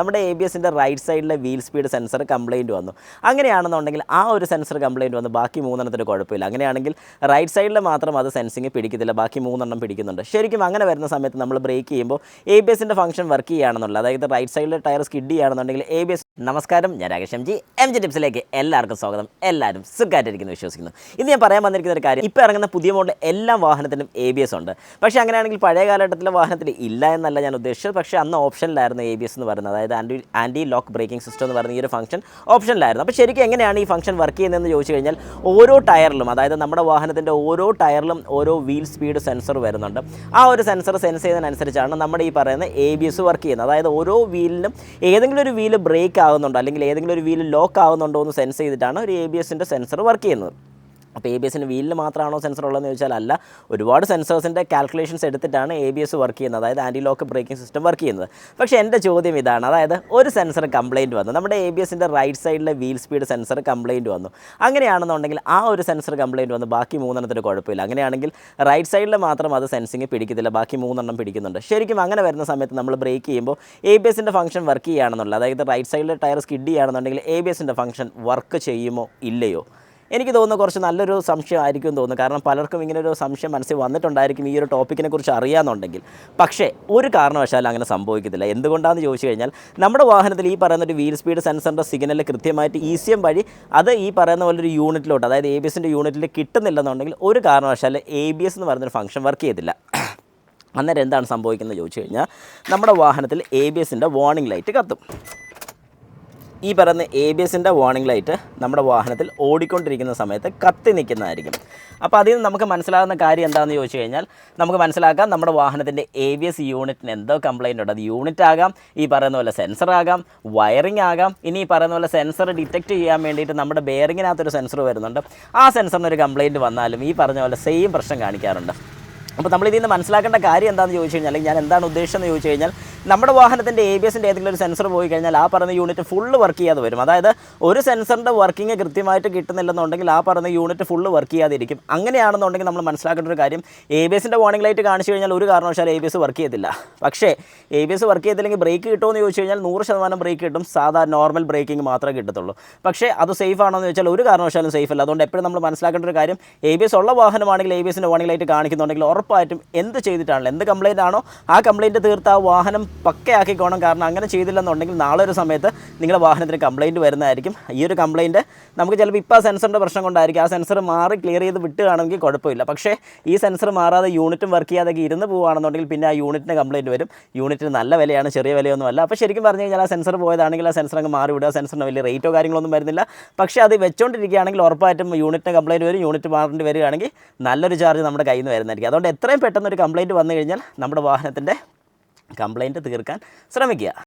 നമ്മുടെ ABSന്റെ റൈറ്റ് സൈഡിലെ wheel speed sensor complaint വന്നു. അങ്ങനെയാണെന്നുണ്ടെങ്കിൽ ആ ഒരു സെൻസർ കംപ്ലയിൻറ്റ് വന്ന് ബാക്കി 3 കുഴപ്പമില്ല. അങ്ങനെയാണെങ്കിൽ റൈറ്റ് സൈഡിൽ മാത്രം അത് സെൻസിങ് പിടിക്കത്തില്ല, ബാക്കി 3 പിടിക്കുന്നുണ്ട്. ശരിക്കും അങ്ങനെ വരുന്ന സമയത്ത് നമ്മൾ ബ്രേക്ക് ചെയ്യുമ്പോൾ ABSന്റെ ഫംഗ്ഷൻ വർക്ക് ചെയ്യുകയാണെന്നുള്ളത്, അതായത് റൈറ്റ് സൈഡിലെ ടയർ സ്കിഡ് ചെയ്യുകയാണെന്നുണ്ടെങ്കിൽ ABS. നമസ്കാരം, ഞാൻ രാകേഷ് MG ടിപ്സിലേക്ക് എല്ലാവർക്കും സ്വാഗതം. എല്ലാവരും സുഖമായിട്ടിരിക്കുന്നു വിശ്വസിക്കുന്നു. ഇന്ന് ഞാൻ പറയാൻ വന്നിരിക്കുന്ന ഒരു കാര്യം, ഇപ്പോൾ ഇറങ്ങുന്ന പുതിയ മോഡൽ എല്ലാ വാഹനത്തിനും ABS ഉണ്ട്. പക്ഷേ അങ്ങനെയാണെങ്കിൽ പഴയ കാലഘട്ടത്തിലെ വാഹനത്തിൽ ഇല്ല എന്നല്ല ഞാൻ ഉദ്ദേശിച്ചത്. പക്ഷേ അന്ന് ഓപ്ഷനിലായിരുന്നു ABS എന്ന് പറയുന്നത്, അതായത് ആൻറ്റി ലോക്ക് ബ്രേക്കിംഗ് സിസ്റ്റം എന്ന് പറയുന്ന ഈ ഒരു ഫംഗ്ഷൻ ഓപ്ഷനിലായിരുന്നു. അപ്പോൾ ശരിക്കും എങ്ങനെയാണ് ഈ ഫംഗ്ഷൻ വർക്ക് ചെയ്യുന്നതെന്ന് ചോദിച്ചു കഴിഞ്ഞാൽ, ഓരോ ടയറിലും, അതായത് നമ്മുടെ വാഹനത്തിൻ്റെ ഓരോ ടയറിലും ഓരോ വീൽ സ്പീഡ് സെൻസർ വരുന്നുണ്ട്. ആ ഒരു സെൻസർ സെൻസ് ചെയ്യുന്നതിനനുസരിച്ചാണ് നമ്മുടെ ഈ പറയുന്ന ABS വർക്ക് ചെയ്യുന്നത്. അതായത് ഓരോ വീലിനും ഏതെങ്കിലും ഒരു വീല് ബ്രേക്ക് ആകുന്നുണ്ടോ അല്ലെങ്കിൽ ഏതെങ്കിലും ഒരു വീല് ലോക്ക് ആകുന്നുണ്ടോ എന്ന് സെൻസ് ചെയ്തിട്ടാണ് ഒരു ABSന്റെ സെൻസർ വർക്ക് ചെയ്യുന്നത്. അപ്പോൾ ABSന് വീലിൽ മാത്രമാണോ സെൻസർ ഉള്ളതെന്ന് ചോദിച്ചാൽ അല്ല, ഒരുപാട് സെൻസേഴ്സിൻ്റെ കാൽക്കുലേഷൻസ് എടുത്തിട്ടാണ് ABS വർക്ക് ചെയ്യുന്നത്, അതായത് anti lock braking system work ചെയ്യുന്നത്. പക്ഷേ എൻ്റെ ചോദ്യം ഇതാണ്, അതായത് ഒരു സെൻസർ കംപ്ലയിൻറ്റ് വന്നു, നമ്മുടെ ABSന്റെ റൈറ്റ് സൈഡിലെ വീൽ സ്പീഡ് സെൻസർ കംപ്ലയിൻറ്റ് വന്നു. അങ്ങനെയാണെന്നുണ്ടെങ്കിൽ ആ ഒരു സെൻസർ കംപ്ലയിൻറ്റ് വന്ന് ബാക്കി 3 കുഴപ്പമില്ല. അങ്ങനെയാണെങ്കിൽ റൈറ്റ് സൈഡിൽ മാത്രം അത് സെൻസിങ് പിടിക്കത്തില്ല, ബാക്കി 3 പിടിക്കുന്നുണ്ട്. ശരിക്കും അങ്ങനെ വരുന്ന സമയത്ത് നമ്മൾ ബ്രേക്ക് ചെയ്യുമ്പോൾ ABSന്റെ ഫംഗ്ഷൻ വർക്ക് ചെയ്യുകയാണെന്നുള്ളത്, അതായത് റൈറ്റ് സൈഡിലെ ടയർ സ്കിഡ് ചെയ്യുകയാണെന്നുണ്ടെങ്കിൽ ABSന്റെ ഫംഗ്ഷൻ വർക്ക് ചെയ്യുമോ ഇല്ലയോ? എനിക്ക് തോന്നുന്നു കുറച്ച് നല്ലൊരു സംശയമായിരിക്കും തോന്നുന്നു. കാരണം പലർക്കും ഇങ്ങനൊരു സംശയം മനസ്സിൽ വന്നിട്ടുണ്ടായിരിക്കും ഈ ഒരു ടോപ്പിക്കിനെ കുറിച്ച് അറിയാമെന്നുണ്ടെങ്കിൽ. പക്ഷേ ഒരു കാരണവശാലും അങ്ങനെ സംഭവിക്കത്തില്ല. എന്തുകൊണ്ടാണെന്ന് ചോദിച്ചു കഴിഞ്ഞാൽ, നമ്മുടെ വാഹനത്തിൽ ഈ പറയുന്ന ഒരു വീൽ സ്പീഡ് സെൻസറിൻ്റെ സിഗ്നൽ കൃത്യമായിട്ട് ECM വഴി അത് ഈ പറയുന്ന പോലെ ഒരു യൂണിറ്റിലോട്ട്, അതായത് ABSന്റെ യൂണിറ്റിൽ കിട്ടുന്നില്ലെന്നുണ്ടെങ്കിൽ ഒരു കാരണവശാലും ABS എന്ന് പറയുന്നൊരു ഫംഗ്ഷൻ വർക്ക് ചെയ്തില്ല. അന്നേരം എന്താണ് സംഭവിക്കുന്നത് ചോദിച്ചു കഴിഞ്ഞാൽ, നമ്മുടെ വാഹനത്തിൽ ABSന്റെ വാർണിംഗ് ലൈറ്റ് കത്തും. ഈ പറയുന്ന ABSന്റെ വാർണിംഗ് ലൈറ്റ് നമ്മുടെ വാഹനത്തിൽ ഓടിക്കൊണ്ടിരിക്കുന്ന സമയത്ത് കത്തി നിൽക്കുന്നതായിരിക്കും. അപ്പോൾ അതിൽ നിന്ന് നമുക്ക് മനസ്സിലാകുന്ന കാര്യം എന്താണെന്ന് ചോദിച്ചു കഴിഞ്ഞാൽ, നമുക്ക് മനസ്സിലാക്കാം നമ്മുടെ വാഹനത്തിൻ്റെ ABS യൂണിറ്റിന് എന്തോ കംപ്ലയിൻ്റ് ഉണ്ട്. അത് യൂണിറ്റ് ആകാം, ഈ പറയുന്ന പോലെ സെൻസർ ആകാം, വയറിംഗ് ആകാം. ഇനി ഈ പറയുന്ന പോലെ സെൻസർ ഡിറ്റക്റ്റ് ചെയ്യാൻ വേണ്ടിയിട്ട് നമ്മുടെ ബെയറിങ്ങിനകത്തൊരു സെൻസർ വരുന്നുണ്ട്. ആ സെൻസറിനൊരു കംപ്ലയിൻറ്റ് വന്നാലും ഈ പറഞ്ഞ പോലെ സെയിം പ്രശ്നം കാണിക്കാറുണ്ട്. അപ്പോൾ നമ്മൾ ഇതിൽ നിന്ന് മനസ്സിലാക്കേണ്ട കാര്യം എന്താണെന്ന് ചോദിച്ചു കഴിഞ്ഞാൽ, അല്ലെങ്കിൽ ഞാൻ എന്താണ് ഉദ്ദേശിച്ചതെന്ന് ചോദിച്ചു കഴിഞ്ഞാൽ, നമ്മുടെ വാഹനത്തിൻ്റെ ABSന്റെ ഏതെങ്കിലും ഒരു സെൻസർ പോയി കഴിഞ്ഞാൽ ആ പറയുന്ന യൂണിറ്റ് ഫുള്ള് വർക്ക് ചെയ്യാതെ വരും. അതായത് ഒരു സെൻസറിൻ്റെ വർക്കിംഗ് കൃത്യമായിട്ട് കിട്ടുന്നില്ലെന്നുണ്ടെങ്കിൽ ആ പറയുന്ന യൂണിറ്റ് ഫുള്ള് വർക്ക് ചെയ്യാതിരിക്കും. അങ്ങനെയാണെന്നുണ്ടെങ്കിൽ നമ്മൾ മനസ്സിലാക്കേണ്ട ഒരു കാര്യം, ABSന്റെ വാർണിംഗ് ലൈറ്റ് കാണിച്ചു കഴിഞ്ഞാൽ ഒരു കാരണവശാലും ABS വർക്ക് ചെയ്യത്തില്ല. പക്ഷേ ABS വർക്ക് ചെയ്തില്ലെങ്കിൽ ബ്രേക്ക് കിട്ടുമെന്ന് ചോദിച്ചു കഴിഞ്ഞാൽ 100% ബ്രേക്ക് കിട്ടും, സാധാരണ നോർമൽ ബ്രേക്കിംഗ് മാത്രമേ കിട്ടത്തുള്ളൂ. പക്ഷേ അത് സേഫ് ആണോ എന്ന് ചോദിച്ചാൽ ഒരു കാരണവശാലും സേഫ് അല്ല. അതുകൊണ്ട് എപ്പോഴും നമ്മൾ മനസ്സിലാക്കേണ്ട ഒരു കാര്യം, ABS ഉള്ള വാഹനമാണെങ്കിൽ ABSന്റെ വാർണിംഗ് ലൈറ്റ് കാണിക്കുന്നുണ്ടെങ്കിൽ ഉറപ്പായിട്ടും എന്ത് ചെയ്തിട്ടാണല്ലോ, എന്ത് കംപ്ലയിൻ്റ് ആണോ ആ കംപ്ലയിൻറ്റ് തീർത്ത് ആ വാഹനം പക്കയാക്കിക്കോണം. കാരണം അങ്ങനെ ചെയ്തില്ലെന്നുണ്ടെങ്കിൽ നാളെ ഒരു സമയത്ത് നിങ്ങളുടെ വാഹനത്തിന് കംപ്ലയിൻറ്റ് വരുന്നതായിരിക്കും. ഈ ഒരു കംപ്ലയിൻറ്റ് നമുക്ക് ചിലപ്പോൾ ഇപ്പോൾ ആ സെൻസറിൻ്റെ പ്രശ്നം കൊണ്ടായിരിക്കും. ആ സെൻസർ മാറി ക്ലിയർ ചെയ്ത് വിട്ടുകയാണെങ്കിൽ കുഴപ്പമില്ല. പക്ഷേ ഈ സെൻസർ മാറാതെ യൂണിറ്റും വർക്ക് ചെയ്യാതെ ഇരുന്ന് പോവുകയാണെന്നുണ്ടെങ്കിൽ പിന്നെ ആ യൂണിറ്റിന് കംപ്ലയിൻറ്റ് വരും. യൂണിറ്റിന് നല്ല വിലയാണ്, ചെറിയ വിലയൊന്നുമല്ല. അപ്പോൾ ശരിക്കും പറഞ്ഞു കഴിഞ്ഞാൽ ആ സെൻസർ പോയതാണെങ്കിൽ ആ സെൻസർ അങ്ങ് മാറി വിടുക. സെൻസറിന് വലിയ റേറ്റോ കാര്യങ്ങളൊന്നും വരുന്നില്ല. പക്ഷേ അത് വെച്ചുകൊണ്ടിരിക്കുകയാണെങ്കിൽ ഉറപ്പായിട്ടും യൂണിറ്റിന് കംപ്ലയിൻറ്റ് വരും. യൂണിറ്റ് മാറേണ്ടി വരികയാണെങ്കിൽ നല്ലൊരു ചാർജ് നമ്മുടെ കയ്യിൽ നിന്ന് വരുന്നതായിരിക്കും. അതുകൊണ്ട് എത്രയും പെട്ടെന്ന് ഒരു കംപ്ലയിൻറ്റ് വന്നു കഴിഞ്ഞാൽ നമ്മുടെ വാഹനത്തിൻ്റെ കംപ്ലയിൻറ്റ് തീർക്കാൻ ശ്രമിക്കുക.